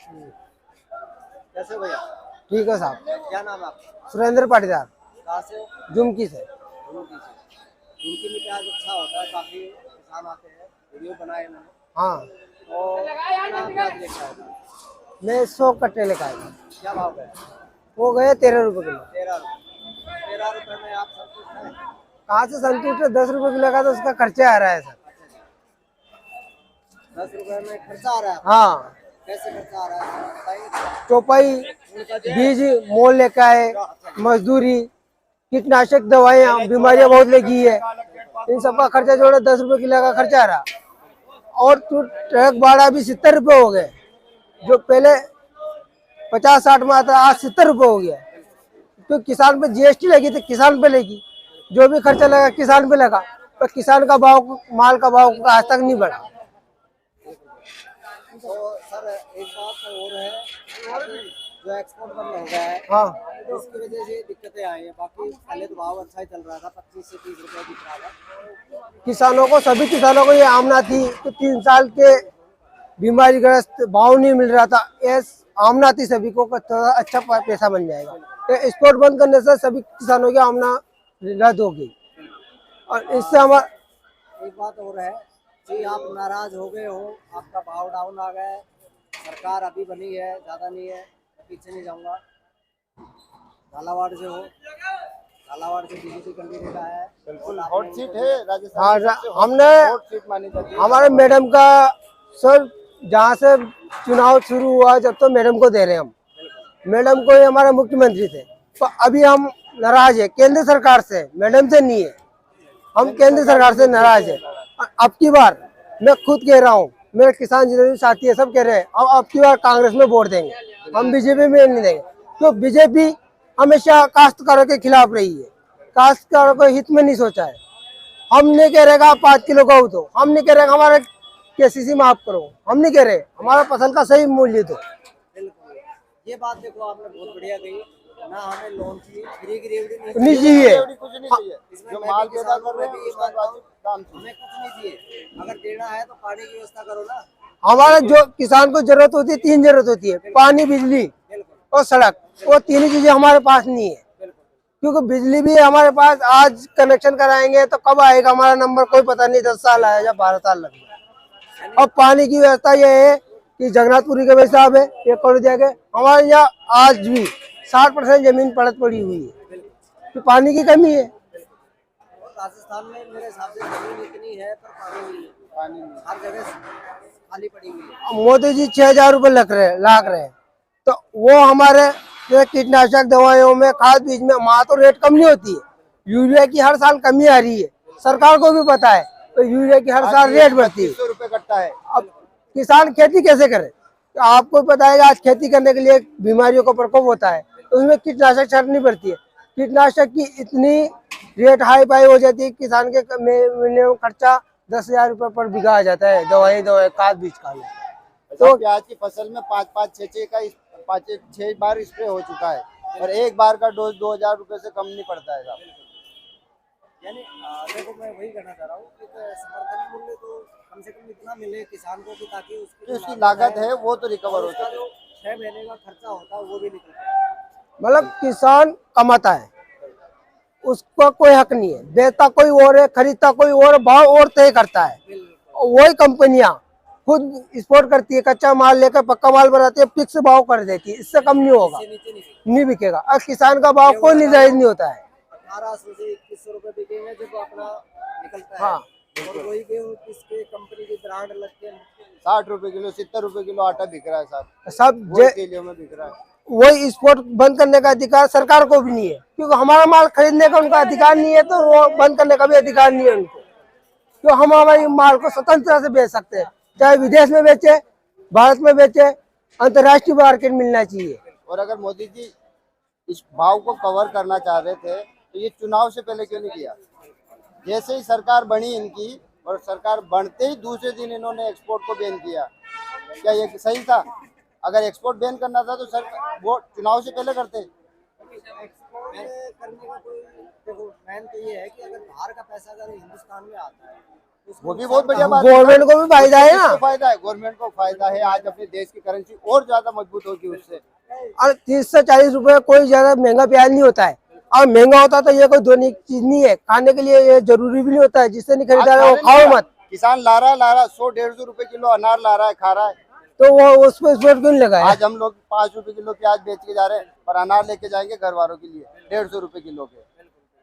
कैसे भैया? ठीक है साहब। क्या नाम है आपका? सुरेंद्र पाटीदार, कहाँ से? जुमकी से। झुमकी से। झुमकी में प्याज अच्छा होता है, काफी किसान आते हैं, वीडियो बनाए मैंने। हाँ, और कितना प्याज लेके आया था? मैं 100 कट्टे लेकर आया। क्या भाव है? वो गए 13 रुपए किलो। 13 रुपये। 13 रुपये में आप संतुष्ट हैं? कहाँ से संतुष्ट है? 10 रुपए किलो का तो उसका खर्चा आ रहा है सर। 10 रुपये में खर्चा आ रहा है? हाँ, कैसे खर्चा आ रहा है बताइए। चौपाई, बीज मोल लेकर आए, मजदूरी, कीटनाशक दवाइयाँ, बीमारियाँ बहुत लगी है, इन सबका खर्चा जोड़े 10 रुपए किलो का खर्चा आ रहा। और तो ट्रक भाड़ा भी 70 रुपए हो गए, जो पहले 50-60 में आता, आज 70 रुपए हो गया। तो किसान पे जीएसटी लगी तो किसान पे लगी, जो भी खर्चा लगा किसान पे लगा, पर किसान का भाव, माल का भाव आज तक नहीं बढ़ा। तो सर एक बात और है, अभी जो एक्सपोर्ट बंद हो गया है, हाँ, इसकी वजह से दिक्कतें आई हैं। बाकी पहले तो भाव अच्छा ही चल रहा था, 25 से 30 रुपए दिख रहा था। किसानों को, सभी किसानों को ये आमना थी कि 3 साल के बीमारीग्रस्त, भाव नहीं मिल रहा था, ये आमना थी सभी को, थोड़ा अच्छा पैसा बन जाएगा। तो एक्सपोर्ट बंद करने से सभी किसानों की आमना रद्द हो गई, और इससे हमारा। एक बात और है जी, आप नाराज हो गए हो, आपका भाव डाउन आ गया है, सरकार अभी बनी है, ज़्यादा नहीं है, पीछे नहीं जाऊंगा। झालावाड़ से हो, झालावाड़ से बीजेपी कैंडिडेट आया है, बिल्कुल हॉट सीट है राजस्थान। हाँ, हमने हॉट सीट मानी जाती है हमारे मैडम का सर, जहाँ से चुनाव शुरू हुआ जब तो मैडम को दे रहे हैं हम। मैडम को, ये हमारे मुख्यमंत्री थे, तो अभी हम नाराज है केंद्र सरकार से, मैडम से नहीं है। हम केंद्र सरकार से नाराज है। अब की बार मैं खुद कह रहा हूँ, मेरे किसान जितने भी साथी है सब कह रहे हैं, अब की बार कांग्रेस में वोट देंगे, हम बीजेपी में नहीं देंगे। तो बीजेपी हमेशा काश्तकारों के खिलाफ रही है, काश्तकारों को हित में नहीं सोचा है। हम नहीं कह रहे कि आप 5 किलो गहूँ दो, हम नहीं कह रहे हमारे केसीसी माफ करो, हम नहीं कह रहे, हमारा फसल का सही मूल्य दो। बिल्कुल, ये बात देखो आपने बहुत बढ़िया कही। ना हमें लोन चाहिए, फ्री गिरवी नहीं चाहिए, कुछ नहीं चाहिए। जो माल पैदा कर रहे हैं उसका दाम हमें कुछ नहीं चाहिए। अगर देना है तो पानी की व्यवस्था करो ना। हमारा जो किसान को जरूरत होती है, 3 जरूरत होती है, पानी, बिजली और सड़क। वो 3 ही चीजें हमारे पास नहीं है, क्योंकि बिजली भी हमारे पास, आज कनेक्शन कराएंगे तो कब आएगा हमारा नंबर कोई पता नहीं, 10 साल आया या 12 साल लग गया। और पानी की व्यवस्था ये है कि जगन्नाथपुरी के भाई साहब है, ये कर दिया गया। हमारे यहाँ आज भी 60% जमीन पड़त पड़ी हुई है, तो पानी की कमी है। राजस्थान में मेरे हिसाब से जमीन इतनी है पर पानी नहीं है, पानी नहीं, हर जगह खाली पड़ी हुई है। मोदी जी 6,000 रुपए लाख रहे हैं, तो वो हमारे जो कीटनाशक दवाइयों में, खाद बीज में, वहाँ तो रेट कम नहीं होती है, यूरिया की हर साल कमी आ रही है, सरकार को भी पता है, तो यूरिया की हर साल रेट बढ़ती है। 100 रुपए कटता है। अब किसान खेती कैसे करे? तो आपको पता है आज खेती करने के लिए बीमारियों का प्रकोप होता है, तो उसमें कीटनाशक छाटनी पड़ती है। कीटनाशक की इतनी रेट हाई फाई हो जाती है, किसान के मिनिमम खर्चा 10,000 रुपए पर बीघा आ जाता है, दवाई खाद बीज का। तो प्याज की फसल में 5-6 बार स्प्रे हो चुका है, और एक बार का डोज 2,000 रुपए से कम नहीं पड़ता है साहब। यानी देखो, मैं वही कहना चाह रहा हूँ कि समर्थन मूल्य तो कम से कम इतना मिले किसान को कि ताकि उसकी लागत है वो तो रिकवर हो सके। 6 महीने का खर्चा होता है वो भी निकल जाए। मतलब किसान कमाता है, उसका कोई हक नहीं है, बेचता कोई और है, खरीदता कोई और, भाव और तय करता है। वही कंपनियां खुद एक्सपोर्ट करती है, कच्चा माल लेकर पक्का माल बनाती है, फिक्स भाव कर देती है, इससे कम नहीं होगा, नहीं बिकेगा। अब किसान का भाव कोई निर्धारित नहीं होता है। 1800 से 2100 रुपए बिकेंगे जब अपना निकलता है। हाँ, और वही गेहूँ किसके कंपनी की ब्रांड लगते हैं, 60 रुपए किलो, 70 रुपए किलो आटा बिक रहा है साहब, सब किलो में बिक रहा है। वही एक्सपोर्ट बंद करने का अधिकार सरकार को भी नहीं है, क्योंकि हमारा माल खरीदने का उनका अधिकार नहीं है, तो वो बंद करने का भी अधिकार नहीं है उनको। तो हम हमारे माल को स्वतंत्रता से बेच सकते हैं, चाहे विदेश में बेचे, भारत में बेचे, अंतर्राष्ट्रीय मार्केट मिलना चाहिए। और अगर मोदी जी इस भाव को कवर करना चाह रहे थे तो ये चुनाव से पहले क्यों नहीं किया? जैसे ही सरकार बनी इनकी, और सरकार बनते ही दूसरे दिन इन्होंने एक्सपोर्ट को बैन किया, क्या ये सही था? अगर एक्सपोर्ट बैन करना था तो सर वो चुनाव से पहले करते। एक्सपोर्ट करने का कोई, देखो मेन तो ये है कि अगर बाहर का पैसा अगर हिंदुस्तान में आता है वो भी बहुत बढ़िया बात है। गवर्नमेंट को भी फायदा है ना। किसको फायदा है? गवर्नमेंट को फायदा है। आज अपने देश की करेंसी और ज्यादा मजबूत होगी उससे। और 30 से 40 रुपए कोई ज्यादा महंगा प्याज नहीं होता है। और महंगा होता तो ये कोई धोने की चीज नहीं है, खाने के लिए ये जरूरी भी नहीं होता है। जिससे नहीं खरीदा रहा वो खाओ मत। किसान ला रहा है 100-150 रुपए किलो अनार ला रहा है, खा रहा है। तो वो उस पर क्यों नहीं लगा है? आज हम लोग 5 रुपए किलो प्याज बेच के जा रहे हैं और अनार लेके जाएंगे घर वालों के लिए 150 रुपए किलो के।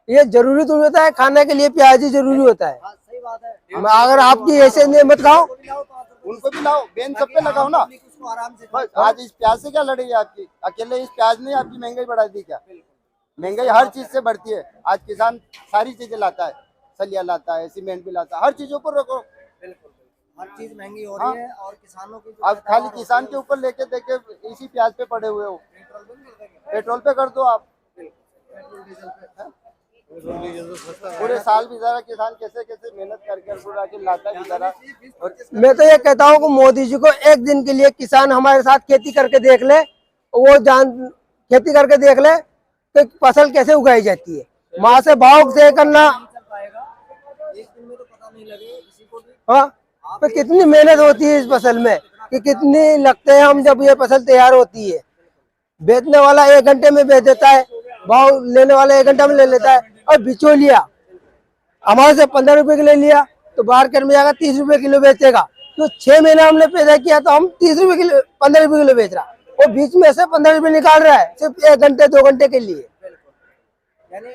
ये जरूरी तो होता है, खाने के लिए प्याज ही जरूरी होता है। सही बात है। अगर आपकी ऐसे नहीं मत खाओ, उनको भी लाओ, बेन सब पे लगाओ ना। बस आज इस प्याज से क्या लड़ेगी आपकी? अकेले इस प्याज ने आपकी महंगाई बढ़ा दी क्या? महंगाई हर चीज से बढ़ती है। आज किसान सारी चीजें लाता है, सलिया लाता है, सीमेंट भी लाता है, हर चीजों पर रखो। हर चीज महंगी हो रही है और किसानों की आप खाली किसान के ऊपर लेके देखे इसी प्याज पे पड़े हुए हो। पेट्रोल पे कर दो आप। पूरे साल बेचारा किसान कैसे कैसे मेहनत करके पूरा के लाता है बेचारा। और मैं तो ये कहता हूँ कि मोदी जी को एक दिन के लिए किसान हमारे साथ खेती करके देख ले, वो खेती करके देख ले कि फसल कैसे उगाई जाती है। वहां से भाव तय करना, चल पाएगा एक दिन में, तो पता नहीं लगे किसी को भी। हाँ, तो कितनी मेहनत होती है इस फसल में, कि कितनी लगते हैं हम जब ये फसल तैयार होती है। बेचने वाला 1 घंटे में बेच देता है, भाव लेने वाला 1 घंटा में ले लेता है। और बिचौलिया हमारे से 15 रुपए किलो लिया तो मार्केट में जाकर 30 रुपए किलो बेचेगा। तो 6 महीने हमने पैदा किया तो हम 30 रुपए किलो 15 रुपए किलो बेच रहा, वो बीच में से 15 रुपए निकाल रहा है सिर्फ 1 घंटे 2 घंटे के लिए। यानी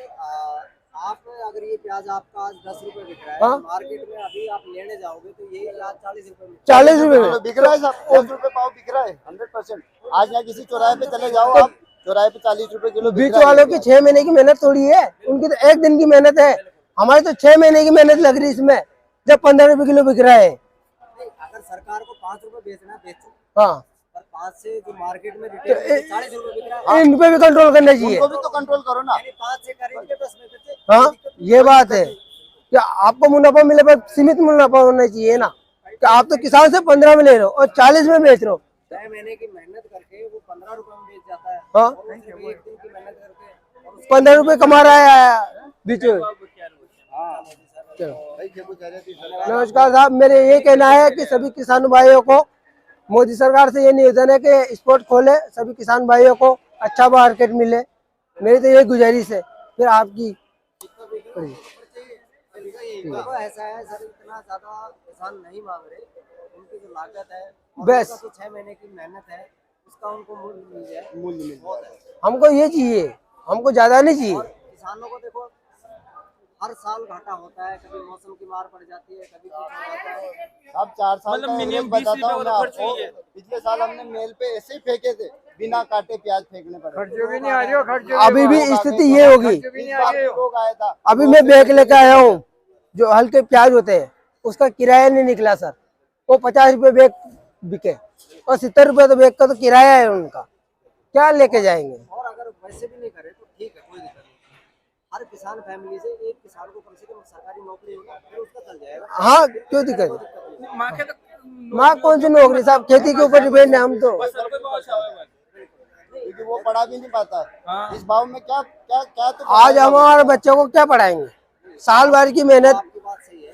आप अगर ये प्याज आपका आज 10 रुपए बिक रहा है, हाँ? मार्केट में अभी आप लेने जाओगे तो ये आज 40 रुपए में। 40 रुपए में बिक रहा है साहब, 10 रुपए पाव बिक रहा है 100%। आज यहाँ किसी चौराहे पे चले जाओ आप, चौराहे पे 40 रुपए किलो बिक बीच रहा है। वालों की 6 महीने की मेहनत थोड़ी है, उनकी तो 1 दिन की मेहनत है। हमारी तो 6 महीने की मेहनत लग रही है इसमें, जब 15 रुपए किलो बिक रहा है। नहीं, अगर सरकार को 5 रुपए बेचना बेचो, हाँ, पर 5 से जो मार्केट में रिटेल में 40 रुपए बिक रहा है, इन पे भी कंट्रोल करना चाहिए। उनको भी तो कंट्रोल करो ना। यानी 5 से खरीद के 10 में बेचे। हाँ, ये बात है कि आपको मुनाफा मिले पर सीमित मुनाफा होना चाहिए ना, कि आप तो किसान से 15 में ले रहे हो और 40 में बेच रहे हो। 6 महीने की मेहनत करके वो 15 रुपए में बेच जाता है। हाँ, और वो सिर्फ एक दिन की मेहनत करके और 15 रुपए कमा रहा है बीच में। चलो, नमस्कार साहब, मेरे ये कहना है कि सभी किसान भाइयों को मोदी सरकार से ये निवेदन है कि स्पॉट खोले, सभी किसान भाइयों को अच्छा मार्केट मिले। मेरी तो ये गुजारिश है। फिर आपकी देखो ऐसा है सर, इतना ज्यादा किसान नहीं मांग रहे, उनकी जो लागत है और बस। उनका जो 6 महीने की मेहनत है उसका उनको मूल्य मिल जाए, मूल्य मिल बहुत है। हमको ये चाहिए, हमको ज्यादा नहीं चाहिए। और किसानों को देखो हर साल घाटा होता है, कभी मौसम की मार पड़ जाती है, कभी कुछ हो जाता है। अब 4 साल मतलब का मिनिमम एवरेज 20 बताता हूँ रुपए मैं तो खर्च आपको। हुई है। पिछले साल हमने मेल पे ऐसे ही फेंके थे, बिना काटे प्याज फेंकने पड़े। अभी भी स्थिति ये होगी। इस बार भी लोग आया था। अभी मैं बैग लेके आया हूँ, जो हल्के प्याज होते हैं उसका किराया नहीं निकला सर। वो 50 रुपए बैग बिके और 70 रुपए तो बैग का तो किराया है उनका, क्या लेके जाएंगे। और अगर वैसे भी नहीं करे तो ठीक है, कोई दिक्कत नहीं। हर किसान फैमिली से एक किसान को कम से कम सरकारी नौकरी होगा, फिर उसका चल जाएगा। हाँ, क्यों दिक्कत है? माँ के तो माँ कौन सी नौकरी साहब, खेती के ऊपर डिपेंड है हम तो। फसल पे बहुत अच्छा हुआ है। क्योंकि वो पढ़ा भी नहीं पाता है। हाँ। इस भाव में क्या क्या क्या तो आज हम हमारे बच्चों को क्या पढ़ाएंगे? साल भर की मेहनत। आपकी बात सही है।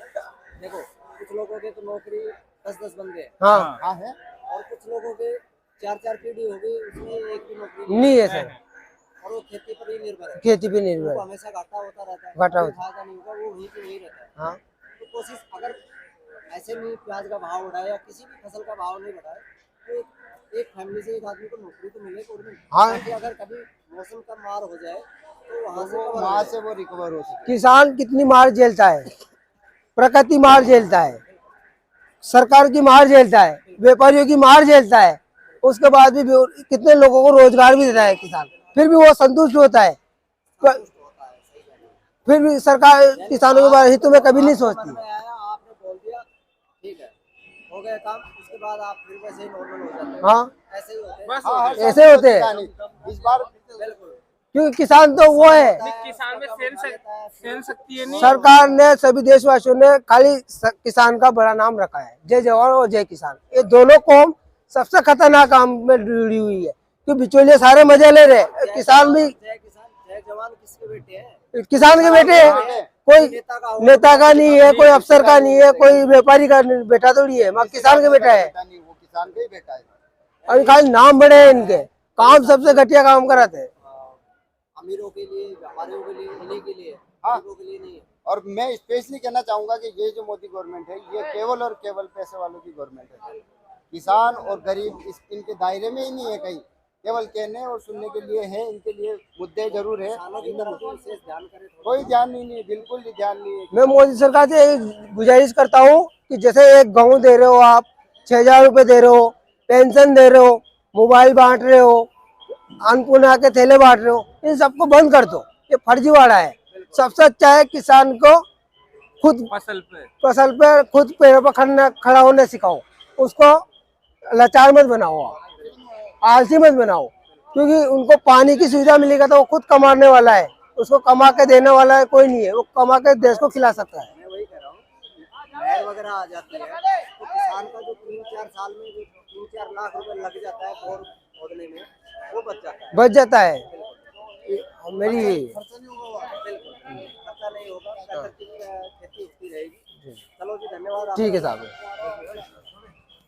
देखो कुछ लोगों के तो नौकरी 10-10 बंदे हैं, हाँ, हाँ है। और कुछ लोगों के 4-4 पीढ़ी हो गई, उसमें एक भी नौकरी नहीं है सर, और वो खेती पर ही निर्भर है। खेती पे निर्भर उनको है। हमेशा घाटा होता रहता है, घाटा कोई होता फायदा नहीं होगा, वो वहीं पे वहीं रहता है। हाँ, तो कोशिश अगर ऐसे नहीं प्याज का भाव बढ़ाए या किसी भी फसल का भाव नहीं बढ़ाए, तो एक फैमिली से एक आदमी को नौकरी तो मिले गवर्नमेंट, हाँ। ताकि अगर कभी मौसम का मार हो जाए तो वहाँ से वो cover हो वहाँ जाए। से वो रिकवर हो सके। किसान कितनी मार झेलता है, प्रकृति मार झेलता है, सरकार की मार झेलता है, व्यापारियों की मार झेलता है, उसके बाद भी कितने लोगों को रोजगार भी देता है किसान, फिर भी वो संतुष्ट होता है। फिर भी सरकार किसानों के बारे हित में कभी नहीं सोचती। मन में आया, आपने बोल दिया, ठीक है, हो गया काम, उसके बाद आप फिर वैसे ही नॉर्मल हो जाते हैं। हाँ, ऐसे ही होते हैं। बस हाँ, हर साल ऐसे होते हैं। कहानी। इस बार बिल्कुल। क्योंकि किसान तो वो है। किसान में सहन शक्ति है नहीं। सरकार ने सभी देशवासियों ने खाली किसान का बड़ा नाम रखा है, जय जवान और जय किसान। ये दोनों कौम सबसे खतरनाक काम में जुड़ी हुई है, क्योंकि बिचौलिए सारे मजे ले रहे, किसान भी। जय किसान जय जवान किसके बेटे हैं? किसान के बेटे हैं, कोई नेता नेता का नहीं है, कोई अफसर का नहीं है, कोई व्यापारी का बेटा थोड़ी है, मगर किसान का बेटा है। बेटा नहीं, वो किसान का ही बेटा है। अभी खाली नाम बड़े हैं इनके, काम सबसे घटिया काम कराते हैं। अमीरों के लिए, व्यापारियों के लिए, इन्हीं के लिए, हाँ। गरीबों के लिए नहीं है। और मैं स्पेशली कहना चाहूंगा कि ये जो मोदी गवर्नमेंट है, ये केवल और केवल पैसे वालों की गवर्नमेंट है। किसान और गरीब इनके दायरे में ही नहीं है कहीं, केवल कहने और सुनने के लिए है। इनके लिए मुद्दे जरूर है, किसानों की तरफ भी विशेष ध्यान करें थोड़ा। कोई ध्यान नहीं, बिल्कुल भी ध्यान नहीं है। मैं मोदी सरकार से एक गुजारिश करता हूँ कि जैसे एक गेहूं दे रहे हो आप, 6,000 रुपए दे रहे हो, पेंशन दे रहे हो, मोबाइल बांट रहे हो, अन्नपूर्णा के थैले बांट रहे हो, इन सबको बंद कर दो। ये फर्जीवाड़ा है। सबसे अच्छा है किसान को खुद फसल पे खुद पैरों पर खड़ा होने सिखाओ, उसको लाचार मत बनाओ, आलसी मत बनाओ, क्योंकि उनको पानी की सुविधा मिलेगा तो वो खुद कमाने वाला है, उसको कमा के देने वाला है कोई नहीं है, वो कमा के देश को खिला सकता है। मैं वही कह रहा हूँ, बाढ़ वगैरह आ जाती है तो किसान का जो 3-4 साल में जो 3-4 लाख रुपए लग जाता है बोर खोदने में, वो बच जाता है। बच जाता है। मेरी खर्चा नहीं होगा, बिल्कुल खर्चा नहीं होगा, प्राकृतिक खेती होती रहेगी। चलो जी, धन्यवाद। ठीक है साहब।